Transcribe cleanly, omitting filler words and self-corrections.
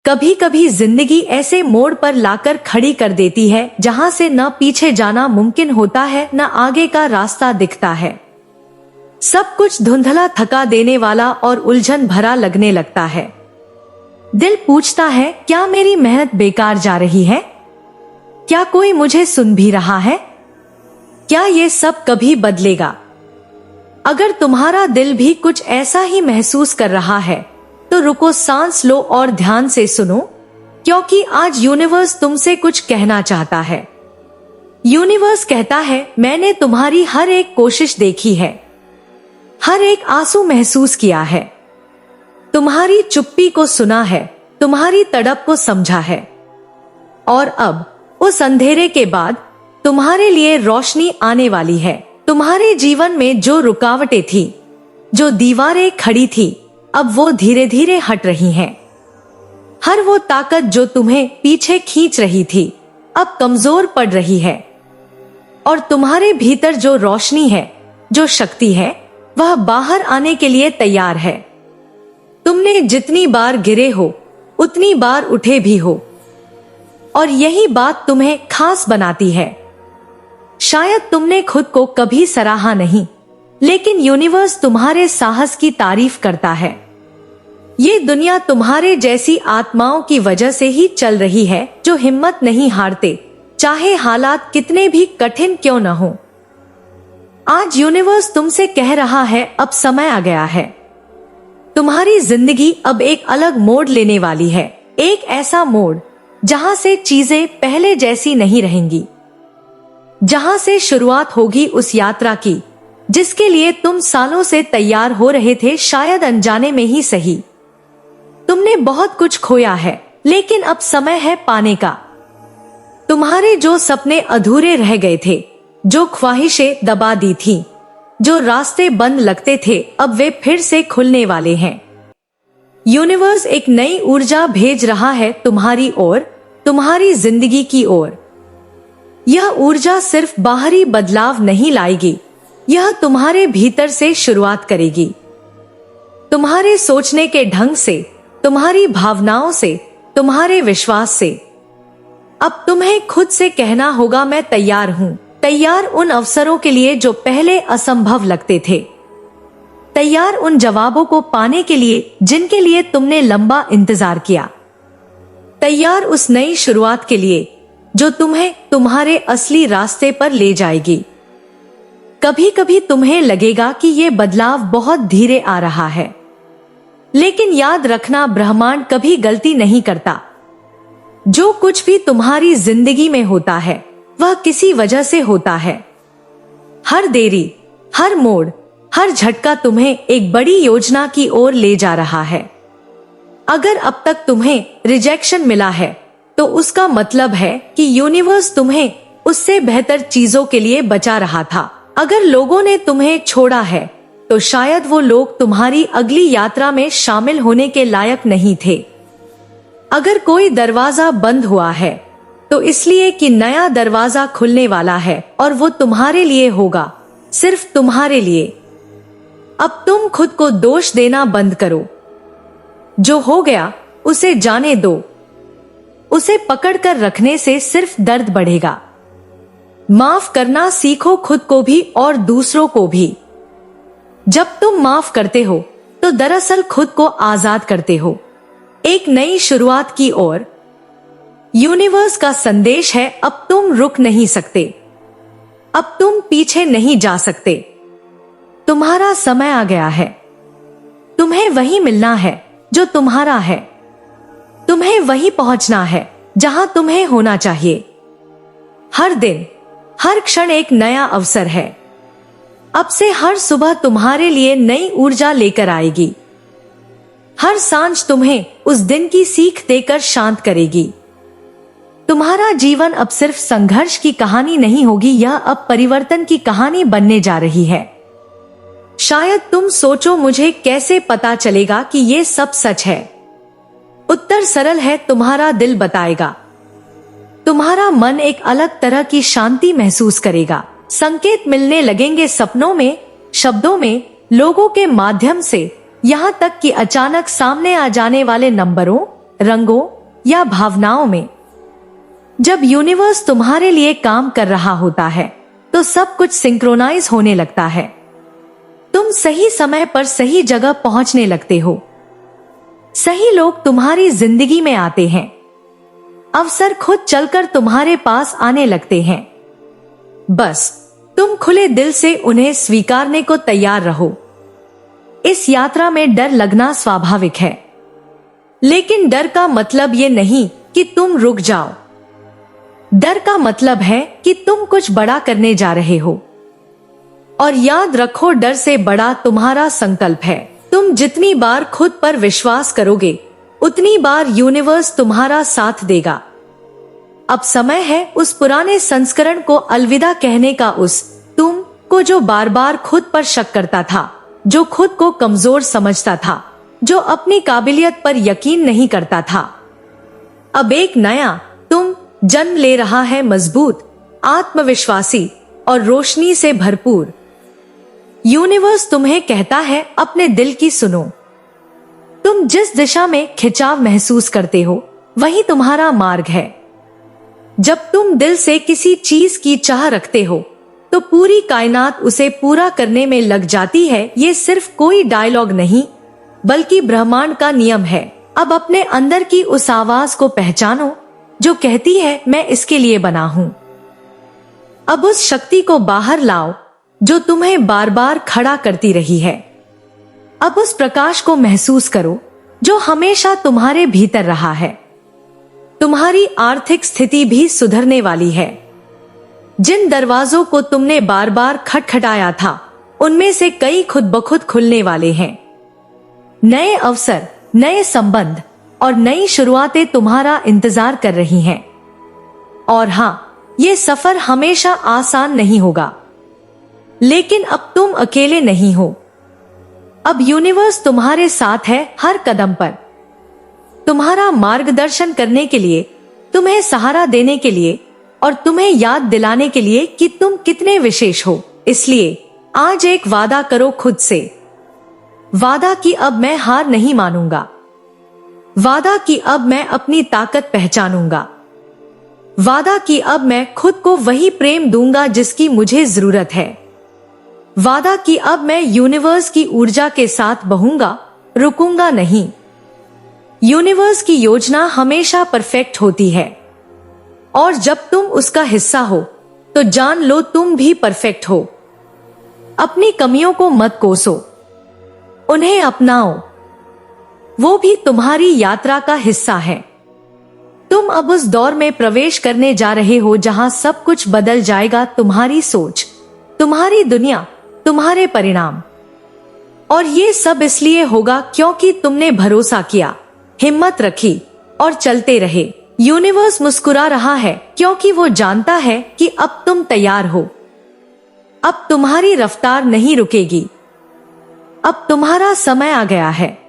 कभी कभी जिंदगी ऐसे मोड़ पर लाकर खड़ी कर देती है जहां से न पीछे जाना मुमकिन होता है न आगे का रास्ता दिखता है। सब कुछ धुंधला थका देने वाला और उलझन भरा लगने लगता है। दिल पूछता है, क्या मेरी मेहनत बेकार जा रही है? क्या कोई मुझे सुन भी रहा है? क्या ये सब कभी बदलेगा? अगर तुम्हारा दिल भी कुछ ऐसा ही महसूस कर रहा है तो रुको, सांस लो और ध्यान से सुनो, क्योंकि आज यूनिवर्स तुमसे कुछ कहना चाहता है। यूनिवर्स कहता है, मैंने तुम्हारी हर एक कोशिश देखी है, हर एक आंसू महसूस किया है, तुम्हारी चुप्पी को सुना है, तुम्हारी तड़प को समझा है। और अब उस अंधेरे के बाद तुम्हारे लिए रोशनी आने वाली है। तुम्हारे जीवन में जो रुकावटें थी, जो दीवारें खड़ी थी, अब वो धीरे धीरे हट रही हैं। हर वो ताकत जो तुम्हें पीछे खींच रही थी अब कमजोर पड़ रही है। और तुम्हारे भीतर जो रोशनी है, जो शक्ति है, वह बाहर आने के लिए तैयार है। तुमने जितनी बार गिरे हो उतनी बार उठे भी हो, और यही बात तुम्हें खास बनाती है। शायद तुमने खुद को कभी सराहा नहीं, लेकिन यूनिवर्स तुम्हारे साहस की तारीफ करता है। ये दुनिया तुम्हारे जैसी आत्माओं की वजह से ही चल रही है, जो हिम्मत नहीं हारते, चाहे हालात कितने भी कठिन क्यों न हो। आज यूनिवर्स तुमसे कह रहा है, अब समय आ गया है। तुम्हारी जिंदगी अब एक अलग मोड़ लेने वाली है। एक ऐसा मोड़ जहां से चीजें पहले जैसी नहीं रहेंगी, जहां से शुरुआत होगी उस यात्रा की जिसके लिए तुम सालों से तैयार हो रहे थे, शायद अनजाने में ही सही। तुमने बहुत कुछ खोया है, लेकिन अब समय है पाने का। तुम्हारे जो सपने अधूरे रह गए थे, जो ख्वाहिशें दबा दी थी, जो रास्ते बंद लगते थे, अब वे फिर से खुलने वाले हैं। यूनिवर्स एक नई ऊर्जा भेज रहा है तुम्हारी ओर, तुम्हारी जिंदगी की ओर। यह ऊर्जा सिर्फ बाहरी बदलाव नहीं लाएगी, यह तुम्हारे भीतर से शुरुआत करेगी। तुम्हारे सोचने के ढंग से, तुम्हारी भावनाओं से, तुम्हारे विश्वास से। अब तुम्हें खुद से कहना होगा, मैं तैयार हूं। तैयार उन अवसरों के लिए जो पहले असंभव लगते थे, तैयार उन जवाबों को पाने के लिए जिनके लिए तुमने लंबा इंतजार किया, तैयार उस नई शुरुआत के लिए जो तुम्हें तुम्हारे असली रास्ते पर ले जाएगी। कभी कभी तुम्हें लगेगा कि ये बदलाव बहुत धीरे आ रहा है, लेकिन याद रखना, ब्रह्मांड कभी गलती नहीं करता। जो कुछ भी तुम्हारी जिंदगी में होता है वह किसी वजह से होता है। हर देरी, हर मोड़, हर झटका तुम्हें एक बड़ी योजना की ओर ले जा रहा है। अगर अब तक तुम्हें रिजेक्शन मिला है तो उसका मतलब है कि यूनिवर्स तुम्हें उससे बेहतर चीजों के लिए बचा रहा था। अगर लोगों ने तुम्हें छोड़ा है तो शायद वो लोग तुम्हारी अगली यात्रा में शामिल होने के लायक नहीं थे। अगर कोई दरवाजा बंद हुआ है तो इसलिए कि नया दरवाजा खुलने वाला है, और वो तुम्हारे लिए होगा, सिर्फ तुम्हारे लिए। अब तुम खुद को दोष देना बंद करो। जो हो गया उसे जाने दो। उसे पकड़कर रखने से सिर्फ दर्द बढ़ेगा। माफ करना सीखो, खुद को भी और दूसरों को भी। जब तुम माफ करते हो तो दरअसल खुद को आजाद करते हो, एक नई शुरुआत की ओर। यूनिवर्स का संदेश है, अब तुम रुक नहीं सकते, अब तुम पीछे नहीं जा सकते। तुम्हारा समय आ गया है। तुम्हें वही मिलना है जो तुम्हारा है। तुम्हें वही पहुंचना है जहां तुम्हें होना चाहिए। हर दिन, हर क्षण एक नया अवसर है। अब से हर सुबह तुम्हारे लिए नई ऊर्जा लेकर आएगी। हर सांझ तुम्हें उस दिन की सीख देकर शांत करेगी। तुम्हारा जीवन अब सिर्फ संघर्ष की कहानी नहीं होगी, यह अब परिवर्तन की कहानी बनने जा रही है। शायद तुम सोचो, मुझे कैसे पता चलेगा कि ये सब सच है? उत्तर सरल है, तुम्हारा दिल बताएगा। तुम्हारा मन एक अलग तरह की शांति महसूस करेगा। संकेत मिलने लगेंगे सपनों में, शब्दों में, लोगों के माध्यम से, यहाँ तक कि अचानक सामने आ जाने वाले नंबरों, रंगों या भावनाओं में। जब यूनिवर्स तुम्हारे लिए काम कर रहा होता है तो सब कुछ सिंक्रोनाइज होने लगता है। तुम सही समय पर सही जगह पहुंचने लगते हो। सही लोग तुम्हारी जिंदगी में आते हैं। अवसर खुद चलकर तुम्हारे पास आने लगते हैं। बस तुम खुले दिल से उन्हें स्वीकारने को तैयार रहो। इस यात्रा में डर लगना स्वाभाविक है, लेकिन डर का मतलब ये नहीं कि तुम रुक जाओ। डर का मतलब है कि तुम कुछ बड़ा करने जा रहे हो। और याद रखो, डर से बड़ा तुम्हारा संकल्प है। तुम जितनी बार खुद पर विश्वास करोगे उतनी बार यूनिवर्स तुम्हारा साथ देगा। अब समय है उस पुराने संस्करण को अलविदा कहने का, उस तुम को जो बार बार खुद पर शक करता था, जो खुद को कमजोर समझता था, जो अपनी काबिलियत पर यकीन नहीं करता था। अब एक नया तुम जन्म ले रहा है, मजबूत, आत्मविश्वासी और रोशनी से भरपूर। यूनिवर्स तुम्हें कहता है, अपने दिल की सुनो। तुम जिस दिशा में खिंचाव महसूस करते हो वही तुम्हारा मार्ग है। जब तुम दिल से किसी चीज की चाह रखते हो तो पूरी कायनात उसे पूरा करने में लग जाती है। ये सिर्फ कोई डायलॉग नहीं बल्कि ब्रह्मांड का नियम है। अब अपने अंदर की उस आवाज को पहचानो जो कहती है, मैं इसके लिए बना हूं। अब उस शक्ति को बाहर लाओ जो तुम्हें बार बार खड़ा करती रही है। अब उस प्रकाश को महसूस करो जो हमेशा तुम्हारे भीतर रहा है। तुम्हारी आर्थिक स्थिति भी सुधरने वाली है। जिन दरवाजों को तुमने बार बार खटखटाया था उनमें से कई खुद ब खुद खुलने वाले हैं। नए अवसर, नए संबंध और नई शुरुआतें तुम्हारा इंतजार कर रही हैं। और हाँ, ये सफर हमेशा आसान नहीं होगा, लेकिन अब तुम अकेले नहीं हो। अब यूनिवर्स तुम्हारे साथ है हर कदम पर, तुम्हारा मार्गदर्शन करने के लिए, तुम्हें सहारा देने के लिए और तुम्हें याद दिलाने के लिए कि तुम कितने विशेष हो। इसलिए आज एक वादा करो खुद से। वादा कि अब मैं हार नहीं मानूंगा। वादा कि अब मैं अपनी ताकत पहचानूंगा। वादा कि अब मैं खुद को वही प्रेम दूंगा जिसकी मुझे जरूरत है। वादा कि अब मैं यूनिवर्स की ऊर्जा के साथ बहूंगा, रुकूंगा नहीं। यूनिवर्स की योजना हमेशा परफेक्ट होती है और जब तुम उसका हिस्सा हो तो जान लो तुम भी परफेक्ट हो। अपनी कमियों को मत कोसो, उन्हें अपनाओ। वो भी तुम्हारी यात्रा का हिस्सा है। तुम अब उस दौर में प्रवेश करने जा रहे हो जहां सब कुछ बदल जाएगा। तुम्हारी सोच, तुम्हारी दुनिया, तुम्हारे परिणाम। और ये सब इसलिए होगा क्योंकि तुमने भरोसा किया, हिम्मत रखी और चलते रहे। यूनिवर्स मुस्कुरा रहा है क्योंकि वो जानता है कि अब तुम तैयार हो। अब तुम्हारी रफ्तार नहीं रुकेगी। अब तुम्हारा समय आ गया है।